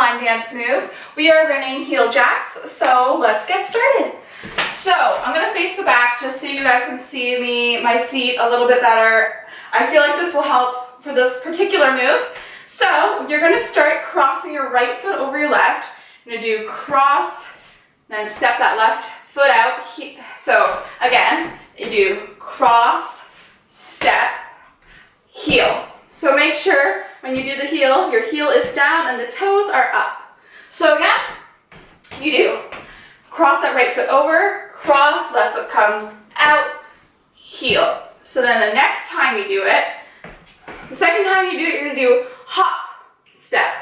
line dance move. We are learning heel jacks, so let's get started. So I'm gonna face the back just so you guys can see my feet a little bit better. I feel like this will help for this particular move. So you're gonna start crossing your right foot over your left. You're gonna do cross, then step that left foot out. So again, you do cross, step, heel. So make sure when you do the heel, your heel is down and the toes are up. So again, you do cross that right foot over, cross, left foot comes out, heel. So then the next time you do it, the second time you do it, you're gonna do hop, step.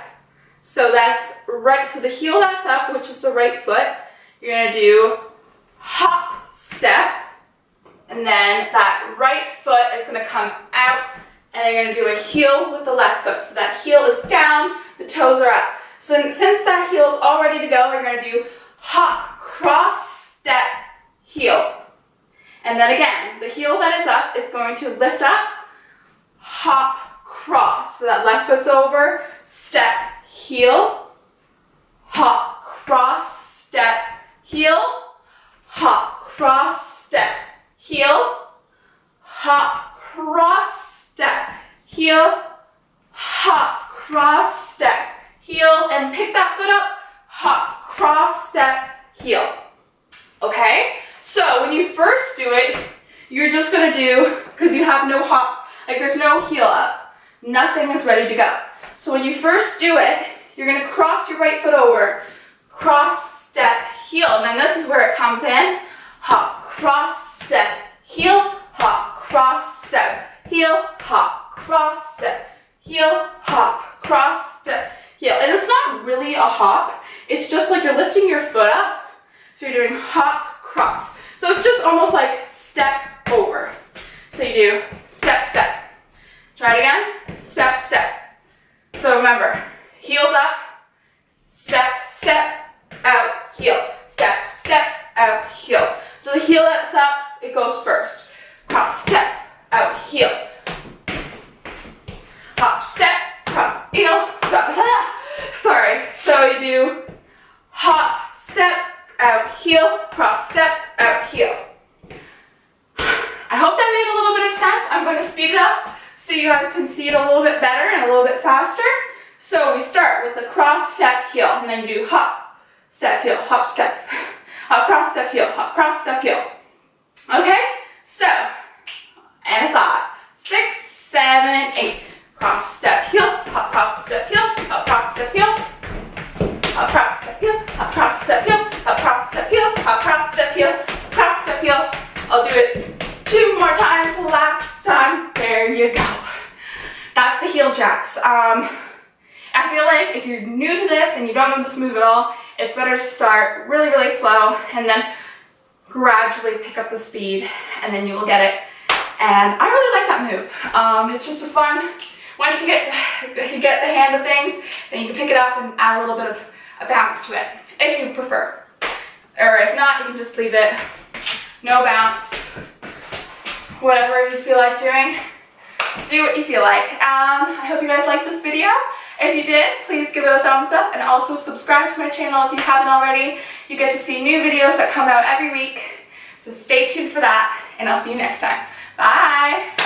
So that's right, so the heel that's up, which is the right foot, you're gonna do hop, step, and then that right foot is gonna come out, and you're gonna do a heel with the left foot. So that heel is down, the toes are up. So since that heel is all ready to go, you're gonna do hop, cross, step, heel. And then again, the heel that is up, it's going to lift up, hop, cross. So that left foot's over, step, heel, hop, cross, step, heel, hop, cross, step, heel, hop, cross, step, heel, hop, cross, step, heel, and pick that foot up, hop, cross, step, heel. Okay? So when you first do it, you're just gonna do, because you have no hop, like there's no heel up, nothing is ready to go. So when you first do it, you're gonna cross your right foot over, cross, step, heel, and then this is where it comes in, hop, cross, step, heel, hop, cross, step, heel, hop, cross, step, heel, hop, cross, step, heel. And it's not really a hop, it's just like you're lifting your foot up, so you're doing hop, cross. So it's just almost like step over. So you do step, step. Try it again, step, step. So remember, heels up, step, step, out, heel. Step, step, out, heel. So the heel that's up, it goes first. Cross, step, out, heel. Hop, step, hop, heel, step. Sorry. So you do hop, step, out, heel, cross, step, out, heel. I hope that made a little bit of sense. I'm going to speed it up so you guys can see it a little bit better and a little bit faster. So we start with the cross, step, heel, and then you do hop, step, heel, hop, step, hop, cross, step, heel, hop, cross, step, heel. Okay? So, and 5, 6, 7, 8. Cross, step, heel, hop, cross, step, heel, hop, cross, step, heel. Hop, cross, step, heel, hop, cross, step, heel, hop, cross, step, heel, hop, cross, step, heel, cross, step, heel. I'll do it 2 more times, the last time. There you go. That's the heel jacks. I feel like if you're new to this and you don't know this move at all, it's better to start really, really slow and then gradually pick up the speed, and then you will get it. And I really like that move. It's just a fun, once you get the hang of things, then you can pick it up and add a little bit of a bounce to it, if you prefer. Or if not, you can just leave it, no bounce, whatever you feel like doing. Do what you feel like. I hope you guys liked this video. If you did, please give it a thumbs up and also subscribe to my channel if you haven't already. You get to see new videos that come out every week. So stay tuned for that, and I'll see you next time. Bye!